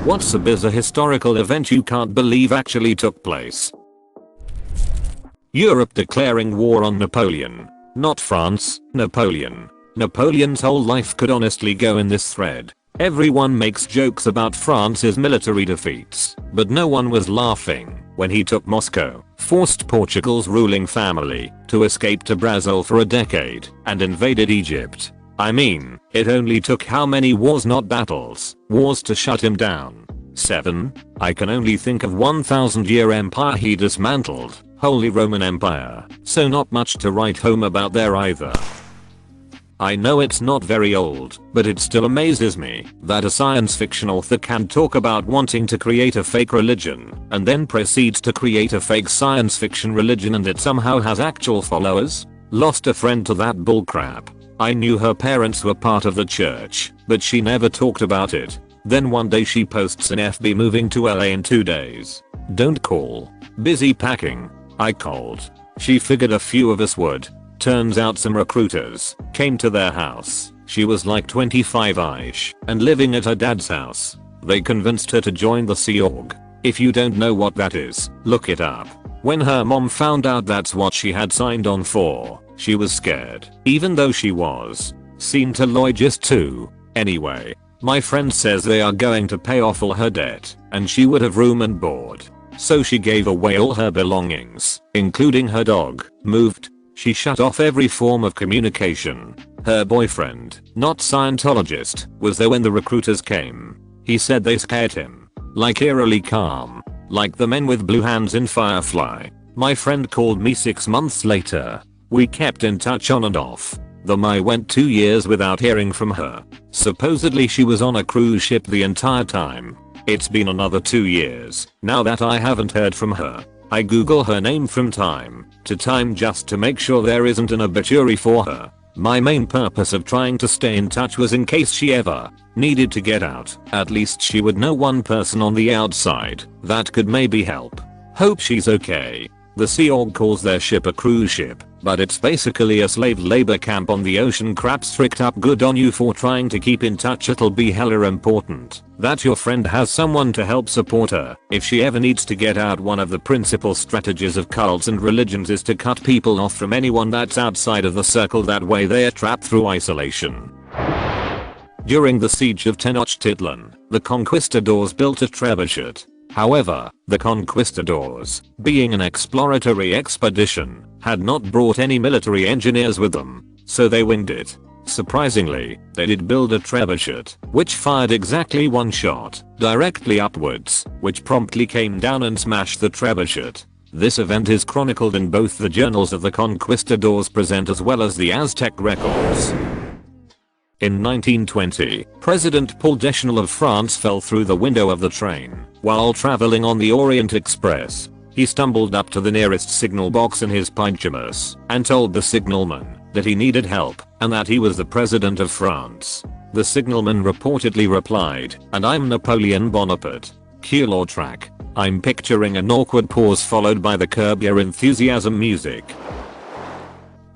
What's a bizarre historical event you can't believe actually took place? Europe declaring war on Napoleon. Not France, Napoleon. Napoleon's whole life could honestly go in this thread. Everyone makes jokes about France's military defeats, but no one was laughing when he took Moscow, forced Portugal's ruling family to escape to Brazil for a decade, and invaded Egypt. I mean, it only took how many wars, not battles, wars to shut him down? 7? I can only think of 1,000-year empire he dismantled, Holy Roman Empire, so not much to write home about there either. I know it's not very old, but it still amazes me that a science fiction author can talk about wanting to create a fake religion and then proceeds to create a fake science fiction religion and it somehow has actual followers. Lost a friend to that bullcrap. I knew her parents were part of the church, but she never talked about it. Then one day she posts an FB moving to LA in 2 days. Don't call. Busy packing. I called. She figured a few of us would. Turns out some recruiters came to their house. She was like 25ish and living at her dad's house. They convinced her to join the Sea Org. If you don't know what that is, look it up. When her mom found out that's what she had signed on for, she was scared, even though she was Scientologist too. Anyway, my friend says they are going to pay off all her debt, and she would have room and board. So she gave away all her belongings, including her dog, moved. She shut off every form of communication. Her boyfriend, not Scientologist, was there when the recruiters came. He said they scared him. Like eerily calm. Like the men with blue hands in Firefly. My friend called me 6 months later. We kept in touch on and off. Though I went 2 years without hearing from her. Supposedly she was on a cruise ship the entire time. It's been another 2 years now that I haven't heard from her. I Google her name from time to time just to make sure there isn't an obituary for her. My main purpose of trying to stay in touch was in case she ever needed to get out. At least she would know one person on the outside that could maybe help. Hope she's okay. The Sea Org calls their ship a cruise ship, but it's basically a slave labor camp on the ocean. Crap's fricked up. Good on you for trying to keep in touch. It'll be hella important that your friend has someone to help support her if she ever needs to get out. One of the principal strategies of cults and religions is to cut people off from anyone that's outside of the circle. That way they are trapped through isolation. During the siege of Tenochtitlan, the conquistadors built a trebuchet. However, the conquistadors, being an exploratory expedition, had not brought any military engineers with them, so they winged it. Surprisingly, they did build a trebuchet, which fired exactly one shot, directly upwards, which promptly came down and smashed the trebuchet. This event is chronicled in both the journals of the conquistadors present as well as the Aztec records. In 1920, President Paul Deschanel of France fell through the window of the train while traveling on the Orient Express. He stumbled up to the nearest signal box in his pajamas and told the signalman that he needed help and that he was the president of France. The signalman reportedly replied, "And I'm Napoleon Bonaparte." Cue law track. I'm picturing an awkward pause followed by the Curb Your Enthusiasm music.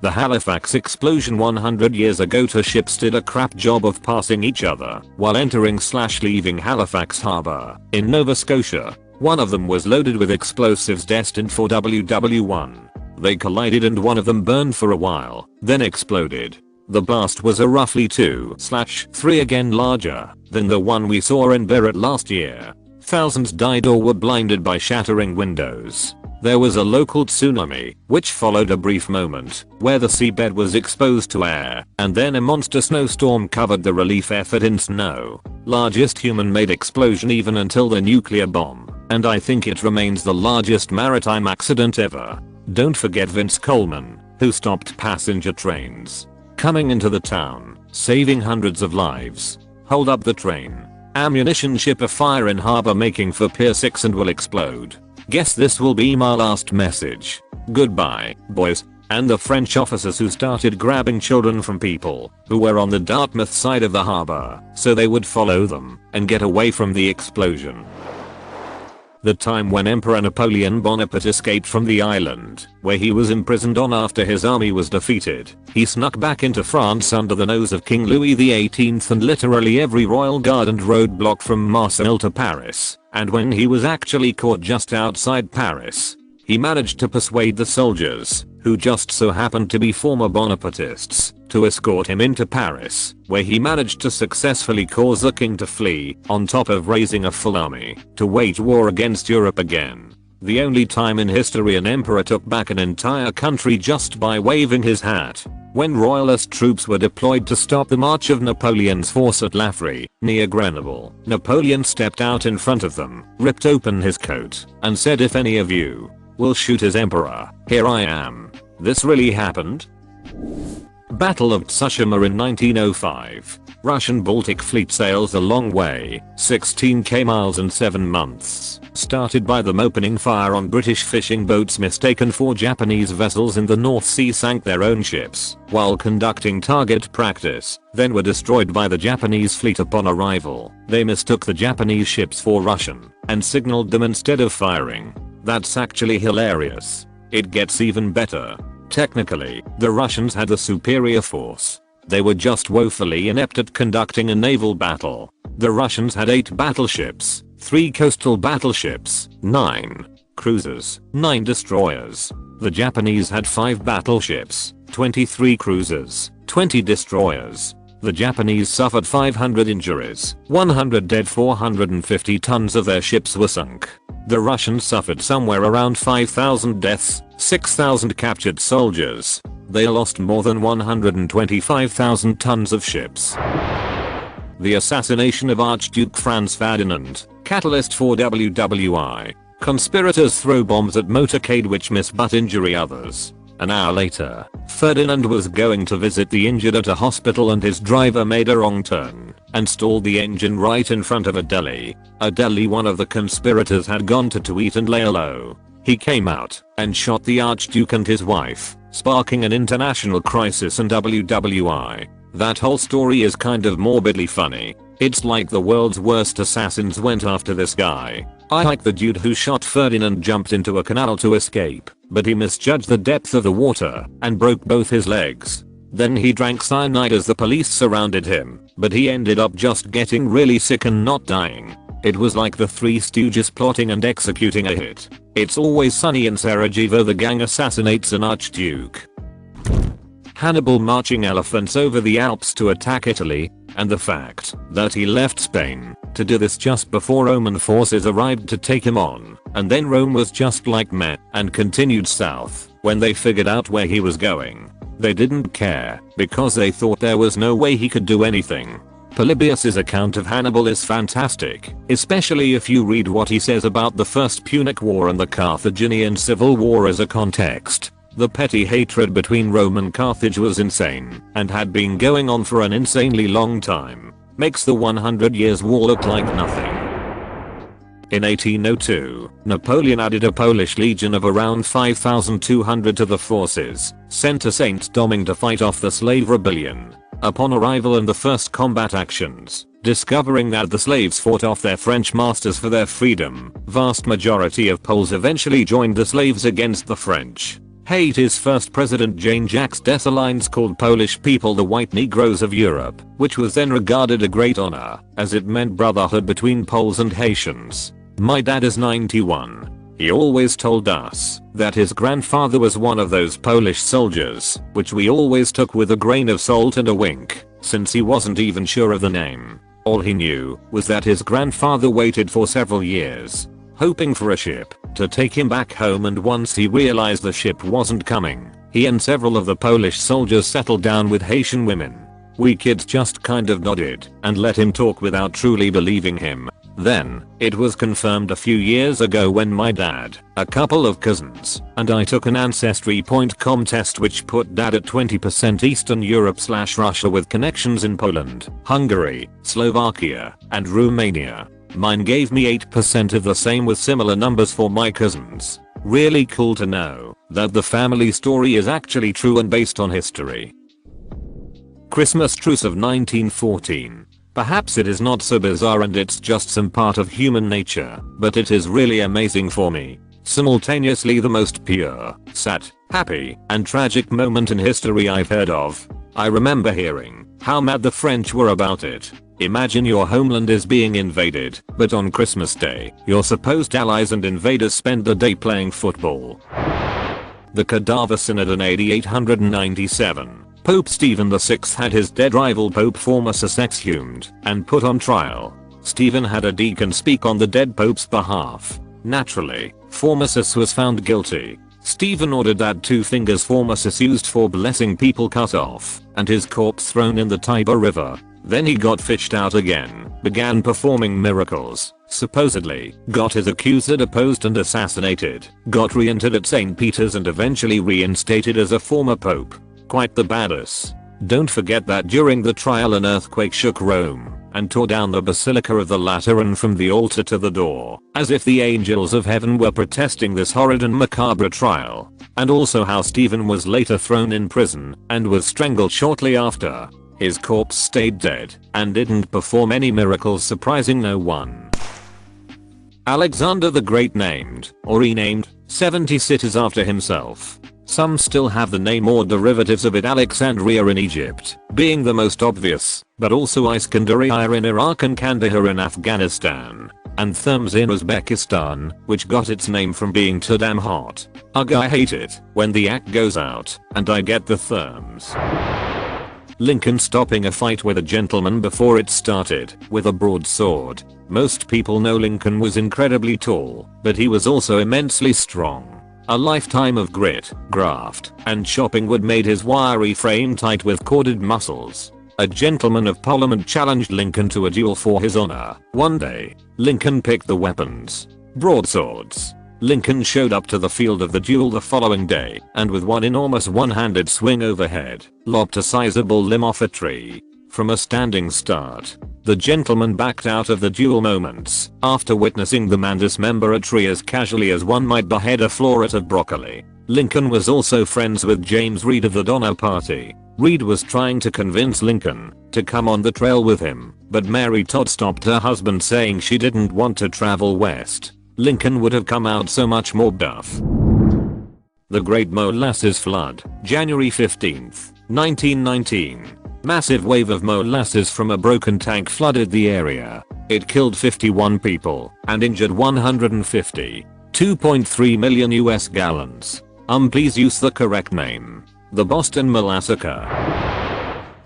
The Halifax explosion 100 years ago. Two ships did a crap job of passing each other while entering/leaving Halifax Harbor in Nova Scotia. One of them was loaded with explosives destined for WW1. They collided and one of them burned for a while, then exploded. The blast was a roughly 2/3 again larger than the one we saw in Beirut last year. Thousands died or were blinded by shattering windows. There was a local tsunami, which followed a brief moment, where the seabed was exposed to air, and then a monster snowstorm covered the relief effort in snow. Largest human-made explosion even until the nuclear bomb, and I think it remains the largest maritime accident ever. Don't forget Vince Coleman, who stopped passenger trains coming into the town, saving hundreds of lives. Hold up the train. Ammunition ship afire in harbor making for Pier 6 and will explode. Guess this will be my last message. Goodbye, boys. And the French officers who started grabbing children from people who were on the Dartmouth side of the harbor so they would follow them and get away from the explosion. The time when Emperor Napoleon Bonaparte escaped from the island, where he was imprisoned on after his army was defeated. He snuck back into France under the nose of King Louis XVIII and literally every royal guard and roadblock from Marseille to Paris. And when he was actually caught just outside Paris, he managed to persuade the soldiers, who just so happened to be former Bonapartists, to escort him into Paris, where he managed to successfully cause the king to flee, on top of raising a full army, to wage war against Europe again. The only time in history an emperor took back an entire country just by waving his hat. When royalist troops were deployed to stop the march of Napoleon's force at Lafray, near Grenoble, Napoleon stepped out in front of them, ripped open his coat, and said, "If any of you will shoot his emperor, here I am." This really happened? Battle of Tsushima in 1905. Russian Baltic Fleet sails a long way, 16 miles in 7 months, started by them opening fire on British fishing boats mistaken for Japanese vessels in the North Sea, sank their own ships while conducting target practice, then were destroyed by the Japanese fleet upon arrival. They mistook the Japanese ships for Russian and signaled them instead of firing. That's actually hilarious. It gets even better. Technically, the Russians had the superior force. They were just woefully inept at conducting a naval battle. The Russians had 8 battleships, 3 coastal battleships, 9 cruisers, 9 destroyers. The Japanese had 5 battleships, 23 cruisers, 20 destroyers. The Japanese suffered 500 injuries, 100 dead, 450 tons of their ships were sunk. The Russians suffered somewhere around 5,000 deaths, 6,000 captured soldiers. They lost more than 125,000 tons of ships. The assassination of Archduke Franz Ferdinand, catalyst for WWI. Conspirators throw bombs at motorcade which miss but injure others. An hour later, Ferdinand was going to visit the injured at a hospital and his driver made a wrong turn and stalled the engine right in front of a deli. A deli one of the conspirators had gone to eat and lay low. He came out and shot the Archduke and his wife, sparking an international crisis in WWI. That whole story is kind of morbidly funny. It's like the world's worst assassins went after this guy. I like the dude who shot Ferdinand jumped into a canal to escape, but he misjudged the depth of the water and broke both his legs. Then he drank cyanide as the police surrounded him, but he ended up just getting really sick and not dying. It was like the Three Stooges plotting and executing a hit. It's Always Sunny in Sarajevo, the gang assassinates an Archduke. Hannibal marching elephants over the Alps to attack Italy, and the fact that he left Spain to do this just before Roman forces arrived to take him on, and then Rome was just like meh and continued south when they figured out where he was going. They didn't care because they thought there was no way he could do anything. Polybius's account of Hannibal is fantastic, especially if you read what he says about the First Punic War and the Carthaginian Civil War as a context. The petty hatred between Rome and Carthage was insane and had been going on for an insanely long time. Makes the 100 Years' War look like nothing. In 1802, Napoleon added a Polish legion of around 5,200 to the forces, sent to Saint Domingue to fight off the slave rebellion. Upon arrival and the first combat actions, discovering that the slaves fought off their French masters for their freedom, vast majority of Poles eventually joined the slaves against the French. Haiti's first president Jean-Jacques Dessalines called Polish people the white Negroes of Europe, which was then regarded a great honor, as it meant brotherhood between Poles and Haitians. My dad is 91. He always told us that his grandfather was one of those Polish soldiers, which we always took with a grain of salt and a wink, since he wasn't even sure of the name. All he knew was that his grandfather waited for several years, hoping for a ship to take him back home, and once he realized the ship wasn't coming, he and several of the Polish soldiers settled down with Haitian women. We kids just kind of nodded and let him talk without truly believing him. Then, it was confirmed a few years ago when my dad, a couple of cousins, and I took an Ancestry.com test which put dad at 20% Eastern Europe/Russia with connections in Poland, Hungary, Slovakia, and Romania. Mine gave me 8% of the same with similar numbers for my cousins. Really cool to know that the family story is actually true and based on history. Christmas truce of 1914. Perhaps it is not so bizarre and it's just some part of human nature, but it is really amazing for me. Simultaneously the most pure, sad, happy, and tragic moment in history I've heard of. I remember hearing how mad the French were about it. Imagine your homeland is being invaded, but on Christmas Day, your supposed allies and invaders spend the day playing football. The Cadaver Synod in AD 897. Pope Stephen VI had his dead rival Pope Formosus exhumed and put on trial. Stephen had a deacon speak on the dead pope's behalf. Naturally, Formosus was found guilty. Stephen ordered that 2 fingers Formosus used for blessing people cut off, and his corpse thrown in the Tiber River. Then he got fished out again, began performing miracles, supposedly, got his accuser deposed and assassinated, got re-entered at St. Peter's and eventually reinstated as a former pope. Quite the badass. Don't forget that during the trial an earthquake shook Rome and tore down the Basilica of the Lateran from the altar to the door, as if the angels of heaven were protesting this horrid and macabre trial. And also how Stephen was later thrown in prison and was strangled shortly after. His corpse stayed dead and didn't perform any miracles, surprising no one. Alexander the Great named, or renamed, 70 cities after himself. Some still have the name or derivatives of it. Alexandria in Egypt being the most obvious, but also Iskandariya in Iraq and Kandahar in Afghanistan, and Thums in Uzbekistan, which got its name from being too damn hot. Ugh, I hate it when the act goes out and I get the Thums. Lincoln stopping a fight with a gentleman before it started with a broadsword. Most people know Lincoln was incredibly tall, but he was also immensely strong. A lifetime of grit, graft, and chopping wood made his wiry frame tight with corded muscles. A gentleman of Parliament challenged Lincoln to a duel for his honor. One day, Lincoln picked the weapons. Broadswords. Lincoln showed up to the field of the duel the following day, and with one enormous one-handed swing overhead, lopped a sizable limb off a tree. From a standing start, the gentleman backed out of the duel moments after witnessing the man dismember a tree as casually as one might behead a floret of broccoli. Lincoln was also friends with James Reed of the Donner Party. Reed was trying to convince Lincoln to come on the trail with him, but Mary Todd stopped her husband, saying she didn't want to travel west. Lincoln would have come out so much more buff. The Great Molasses Flood, January 15th, 1919. Massive wave of molasses from a broken tank flooded the area. It killed 51 people and injured 150. 2.3 million US gallons. Please use the correct name. The Boston Massacre.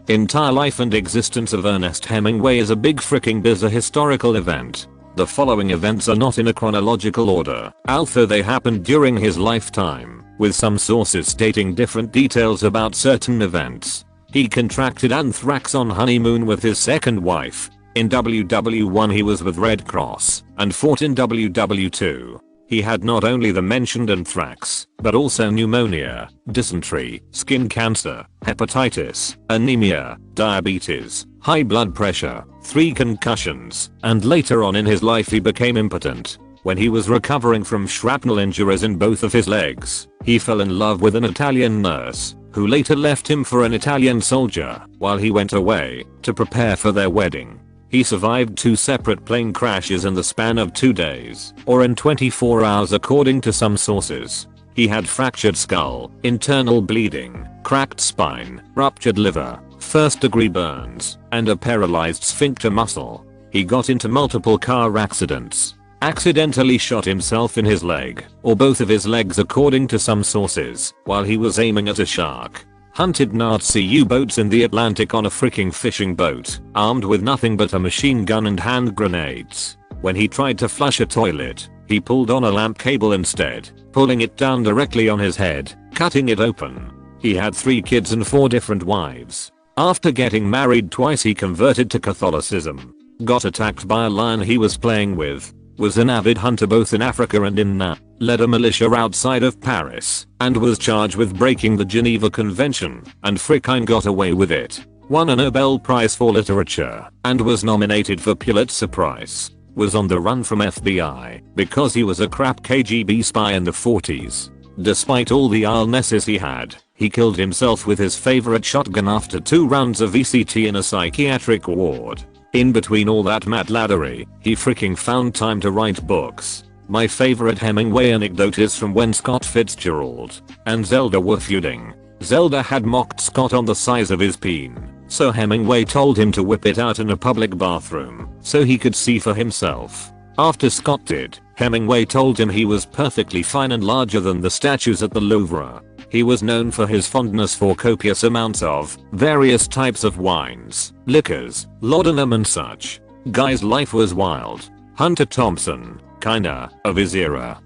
Entire life and existence of Ernest Hemingway is a big freaking bizarre historical event. The following events are not in a chronological order, although they happened during his lifetime, with some sources stating different details about certain events. He contracted anthrax on honeymoon with his second wife. In WW1 he was with Red Cross and fought in WW2. He had not only the mentioned anthrax, but also pneumonia, dysentery, skin cancer, hepatitis, anemia, diabetes, high blood pressure, 3 concussions, and later on in his life he became impotent. When he was recovering from shrapnel injuries in both of his legs, he fell in love with an Italian nurse, who later left him for an Italian soldier while he went away to prepare for their wedding. He survived 2 separate plane crashes in the span of 2 days, or in 24 hours according to some sources. He had fractured skull, internal bleeding, cracked spine, ruptured liver, first-degree burns, and a paralyzed sphincter muscle. He got into multiple car accidents, accidentally shot himself in his leg, or both of his legs according to some sources, while he was aiming at a shark. Hunted Nazi U-boats in the Atlantic on a freaking fishing boat, armed with nothing but a machine gun and hand grenades. When he tried to flush a toilet, he pulled on a lamp cable instead, pulling it down directly on his head, cutting it open. He had 3 kids and 4 different wives. After getting married twice he converted to Catholicism. Got attacked by a lion he was playing with. Was an avid hunter both in Africa and in Na. Led a militia outside of Paris, and was charged with breaking the Geneva Convention, and frickin' got away with it. Won a Nobel Prize for Literature, and was nominated for Pulitzer Prize. Was on the run from FBI, because he was a crap KGB spy in the 40s. Despite all the illnesses he had, he killed himself with his favorite shotgun after 2 rounds of ECT in a psychiatric ward. In between all that mad laddery, he freaking found time to write books. My favorite Hemingway anecdote is from when Scott Fitzgerald and Zelda were feuding. Zelda had mocked Scott on the size of his peen, so Hemingway told him to whip it out in a public bathroom so he could see for himself. After Scott did, Hemingway told him he was perfectly fine and larger than the statues at the Louvre. He was known for his fondness for copious amounts of various types of wines, liquors, laudanum and such. Guy's life was wild. Hunter Thompson, kinda, of his era.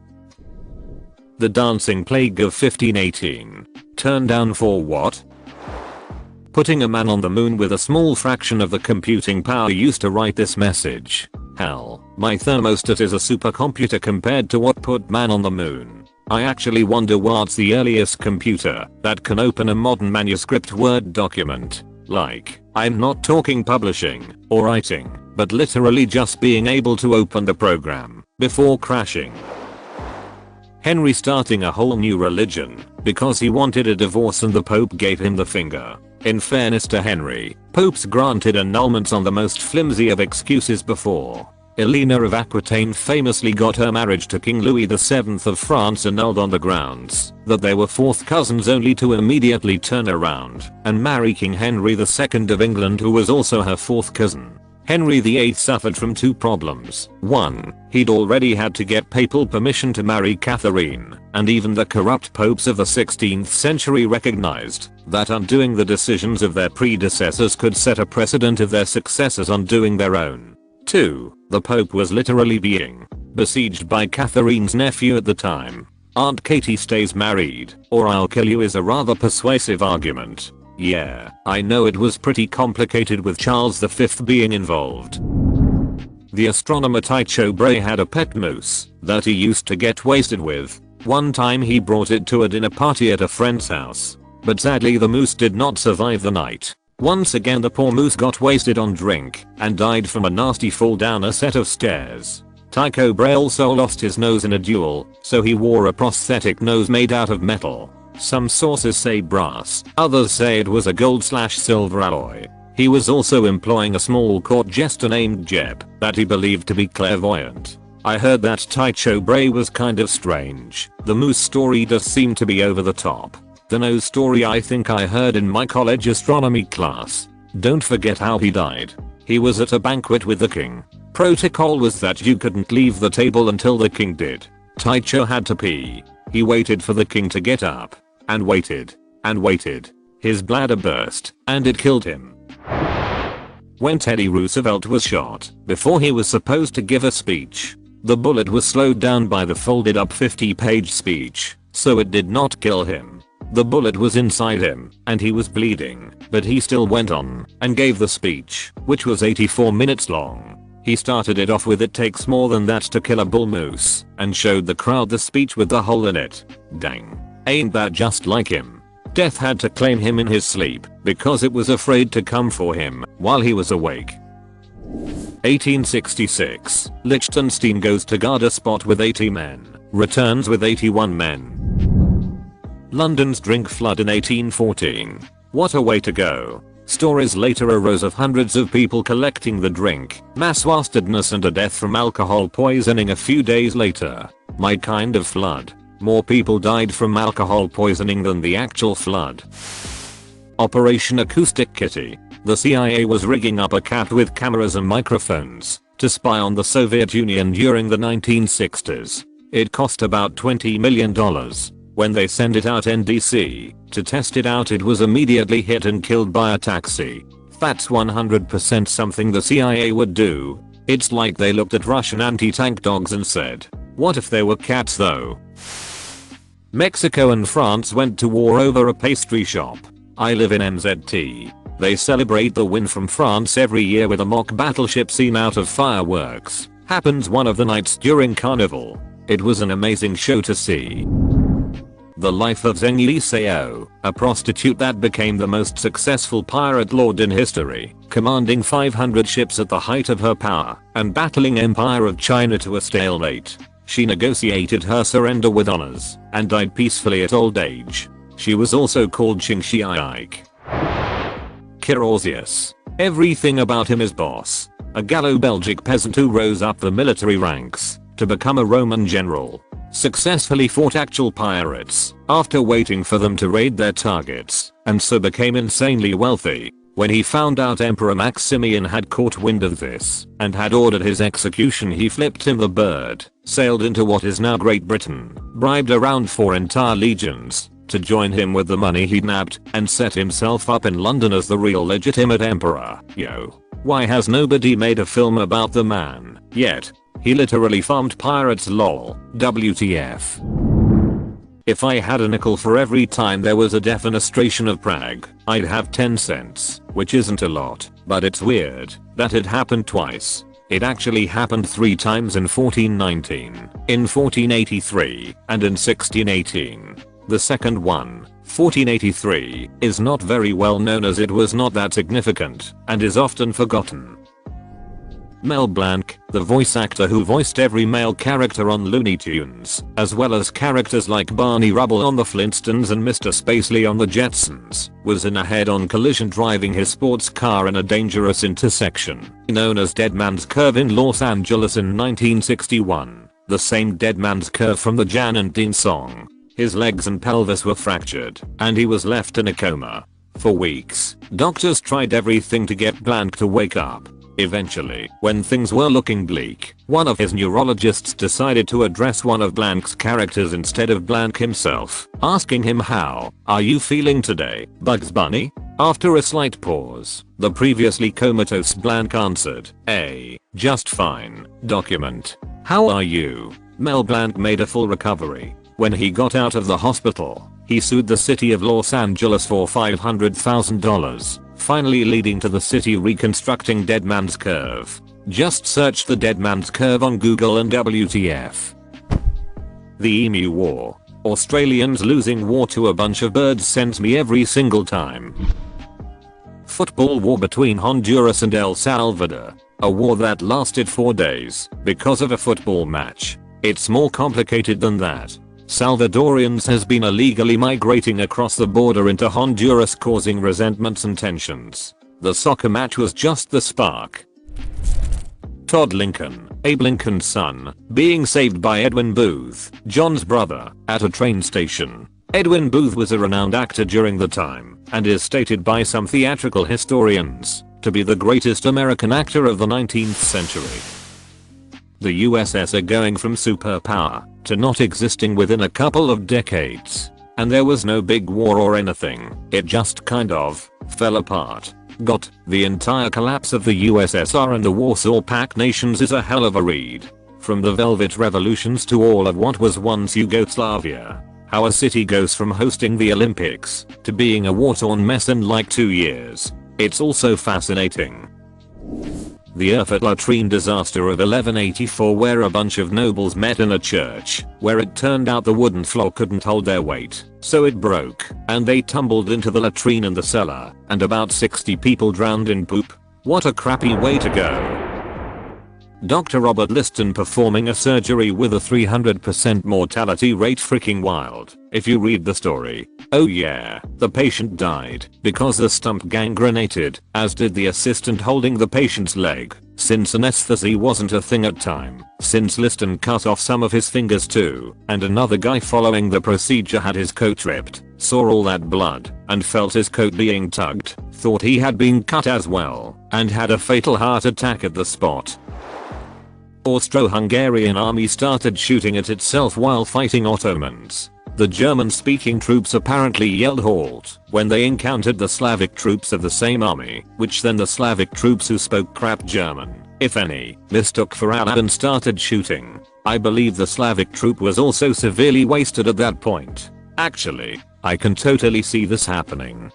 The Dancing Plague of 1518. Turned down for what? Putting a man on the moon with a small fraction of the computing power used to write this message. Hell, my thermostat is a supercomputer compared to what put man on the moon. I actually wonder what's the earliest computer that can open a modern manuscript Word document. Like, I'm not talking publishing or writing, but literally just being able to open the program before crashing. Henry starting a whole new religion because he wanted a divorce and the Pope gave him the finger. In fairness to Henry, popes granted annulments on the most flimsy of excuses before. Elena of Aquitaine famously got her marriage to King Louis VII of France annulled on the grounds that they were fourth cousins, only to immediately turn around and marry King Henry II of England, who was also her fourth cousin. Henry VIII suffered from two problems. One, he'd already had to get papal permission to marry Catherine, and even the corrupt popes of the 16th century recognized that undoing the decisions of their predecessors could set a precedent of their successors undoing their own. 2. The Pope was literally being besieged by Catherine's nephew at the time. Aunt Katie stays married, or I'll kill you is a rather persuasive argument. Yeah, I know it was pretty complicated with Charles V being involved. The astronomer Tycho Brahe had a pet moose that he used to get wasted with. One time he brought it to a dinner party at a friend's house, but sadly the moose did not survive the night. Once again the poor moose got wasted on drink and died from a nasty fall down a set of stairs. Tycho Brahe also lost his nose in a duel, so he wore a prosthetic nose made out of metal. Some sources say brass, others say it was a gold/silver alloy. He was also employing a small court jester named Jeb that he believed to be clairvoyant. I heard that Tycho Brahe was kind of strange. The moose story does seem to be over the top. The nose story I think I heard in my college astronomy class. Don't forget how he died. He was at a banquet with the king. Protocol was that you couldn't leave the table until the king did. Tycho had to pee. He waited for the king to get up. And waited. And waited. His bladder burst, and it killed him. When Teddy Roosevelt was shot, before he was supposed to give a speech, the bullet was slowed down by the folded up 50-page speech, so it did not kill him. The bullet was inside him, and he was bleeding, but he still went on and gave the speech, which was 84 minutes long. He started it off with "It takes more than that to kill a bull moose," and showed the crowd the speech with the hole in it. Dang. Ain't that just like him? Death had to claim him in his sleep because it was afraid to come for him while he was awake. 1866. Liechtenstein goes to guard a spot with 80 men, returns with 81 men. London's drink flood in 1814. What a way to go. Stories later arose of hundreds of people collecting the drink, mass wastedness and a death from alcohol poisoning a few days later. My kind of flood. More people died from alcohol poisoning than the actual flood. Operation Acoustic Kitty. The CIA was rigging up a cat with cameras and microphones to spy on the Soviet Union during the 1960s. It cost about $20 million. When they sent it out in DC to test it out, it was immediately hit and killed by a taxi. That's 100% something the CIA would do. It's like they looked at Russian anti-tank dogs and said, what if they were cats though? Mexico and France went to war over a pastry shop. I live in MZT. They celebrate the win from France every year with a mock battleship scene out of fireworks. Happens one of the nights during Carnival. It was an amazing show to see. The life of Zheng Lisao, a prostitute that became the most successful pirate lord in history, commanding 500 ships at the height of her power and battling Empire of China to a stalemate. She negotiated her surrender with honors and died peacefully at old age. She was also called Qingxiaike. Kirosius. Everything about him is boss. a Gallo-Belgic peasant who rose up the military ranks to become a Roman general. Successfully fought actual pirates after waiting for them to raid their targets, and so became insanely wealthy. When he found out Emperor Maximian had caught wind of this and had ordered his execution, he flipped him the bird, sailed into what is now Great Britain, bribed around 4 entire legions to join him with the money he'd nabbed, and set himself up in London as the real legitimate emperor. Yo. Why has nobody made a film about the man yet? He literally farmed pirates, lol. WTF. If I had a nickel for every time there was a defenestration of Prague, I'd have 10 cents, which isn't a lot, but it's weird that it happened twice. It actually happened 3 times in 1419, in 1483, and in 1618. The second one, 1483, is not very well known as it was not that significant, and is often forgotten. Mel Blanc, the voice actor who voiced every male character on Looney Tunes, as well as characters like Barney Rubble on the Flintstones and Mr. Spacely on the Jetsons, was in a head-on collision driving his sports car in a dangerous intersection known as Dead Man's Curve in Los Angeles in 1961, the same Dead Man's Curve from the Jan and Dean song. His legs and pelvis were fractured, and he was left in a coma. For weeks, doctors tried everything to get Blanc to wake up. Eventually, when things were looking bleak, one of his neurologists decided to address one of Blanc's characters instead of Blanc himself, asking him, "How are you feeling today, Bugs Bunny?" After a slight pause, the previously comatose Blanc answered, "Just fine, document. How are you?" Mel Blanc made a full recovery. When he got out of the hospital, he sued the city of Los Angeles for $500,000. Finally leading to the city reconstructing Dead Man's Curve. Just search the Dead Man's Curve on Google and WTF. The Emu War. Australians losing war to a bunch of birds sends me every single time. Football war between Honduras and El Salvador. A war that lasted 4 days because of a football match. It's more complicated than that. Salvadorians has been illegally migrating across the border into Honduras, causing resentments and tensions. The soccer match was just the spark. Todd Lincoln, Abe Lincoln's son, being saved by Edwin Booth, John's brother, at a train station. Edwin Booth was a renowned actor during the time, and is stated by some theatrical historians to be the greatest American actor of the 19th century. The USS are going from superpower to not existing within a couple of decades. And there was no big war or anything, it just kind of fell apart. The entire collapse of the USSR and the Warsaw Pact nations is a hell of a read. From the Velvet Revolutions to all of what was once Yugoslavia. How a city goes from hosting the Olympics to being a war-torn mess in like 2 years. It's also fascinating. The Erfurt latrine disaster of 1184, where a bunch of nobles met in a church, where it turned out the wooden floor couldn't hold their weight, so it broke, and they tumbled into the latrine in the cellar, and about 60 people drowned in poop. What a crappy way to go. Dr. Robert Liston performing a surgery with a 300% mortality rate, freaking wild. If you read the story. Oh yeah, the patient died because the stump gangranated, as did the assistant holding the patient's leg, since anesthesia wasn't a thing at time, since Liston cut off some of his fingers too, and another guy following the procedure had his coat ripped, saw all that blood, and felt his coat being tugged, thought he had been cut as well, and had a fatal heart attack at the spot. Austro-Hungarian army started shooting at itself while fighting Ottomans. The German-speaking troops apparently yelled halt when they encountered the Slavic troops of the same army, which then the Slavic troops who spoke crap German, if any, mistook for Allied and started shooting. I believe the Slavic troop was also severely wasted at that point. Actually, I can totally see this happening.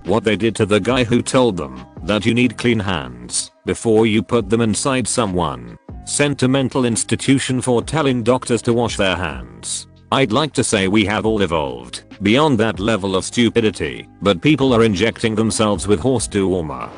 What they did to the guy who told them that you need clean hands before you put them inside someone. Sentimental institution for telling doctors to wash their hands. I'd like to say we have all evolved beyond that level of stupidity, but people are injecting themselves with horse dewormer.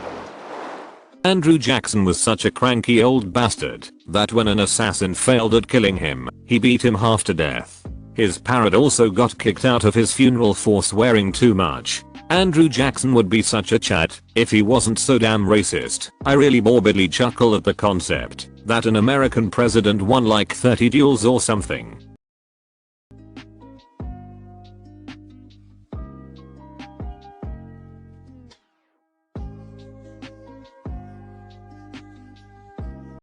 Andrew Jackson was such a cranky old bastard that when an assassin failed at killing him, he beat him half to death. His parrot also got kicked out of his funeral for swearing too much. Andrew Jackson would be such a chat if he wasn't so damn racist. I really morbidly chuckle at the concept that an American president won like 30 duels or something.